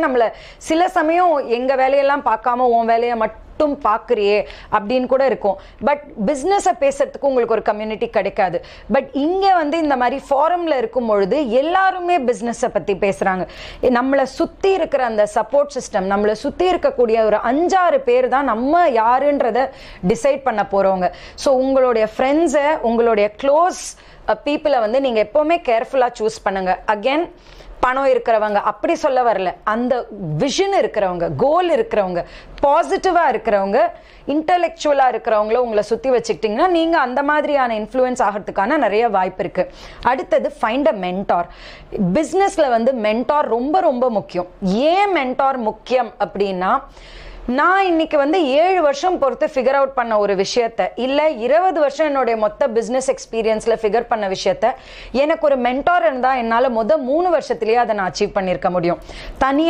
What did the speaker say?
நம்மள சில சமயம் எங்க வேலையெல்லாம் பார்க்காம உன் வேலையை மட்டும் பார்க்குறியே அப்படின்னு கூட இருக்கும். பட் பிஸ்னஸை பேசுறதுக்கு உங்களுக்கு ஒரு கம்யூனிட்டி கிடைக்காது. பட் இங்கே வந்து இந்த மாதிரி ஃபாரம்ல இருக்கும் பொழுது எல்லாருமே பிஸ்னஸை பற்றி பேசுகிறாங்க. நம்மளை சுற்றி இருக்கிற அந்த சப்போர்ட் சிஸ்டம், நம்மளை சுற்றி இருக்கக்கூடிய ஒரு 5-6 பேர் தான் நம்ம யாருன்றதை டிசைட் பண்ண போகிறவங்க. ஸோ உங்களுடைய ஃப்ரெண்ட்ஸை, உங்களுடைய க்ளோஸ் பீப்புளை வந்து நீங்கள் எப்போவுமே கேர்ஃபுல்லாக சூஸ் பண்ணுங்கள். அகெயின் பணம் இருக்கிறவங்க அப்படி சொல்ல வரல, அந்த விஷன் இருக்கிறவங்க, கோல் இருக்கிறவங்க, பாசிட்டிவா இருக்கிறவங்க, இன்டெலெக்சுவலா இருக்கிறவங்கள உங்களை சுத்தி வச்சுக்கிட்டீங்கன்னா நீங்க அந்த மாதிரியான இன்ஃப்ளூயன்ஸ் ஆகிறதுக்கான நிறைய வாய்ப்பு இருக்கு. அடுத்தது ஃபைண்ட் அ மென்டார். பிஸ்னஸ்ல வந்து மென்டார் ரொம்ப ரொம்ப முக்கியம். ஏன் மென்டார் முக்கியம் அப்படின்னா, நான் இன்னைக்கு வந்து 7 வருஷம் பொறுத்து ஃபிகர் அவுட் பண்ண ஒரு விஷயத்த, இல்லை 20 வருஷம் என்னுடைய மொத்த பிஸ்னஸ் எக்ஸ்பீரியன்ஸில் ஃபிகர் பண்ண விஷயத்த எனக்கு ஒரு மென்டார் இருந்தால் என்னால் 3 வருஷத்துலேயே அதை நான் அச்சீவ் பண்ணியிருக்க முடியும். தனியாக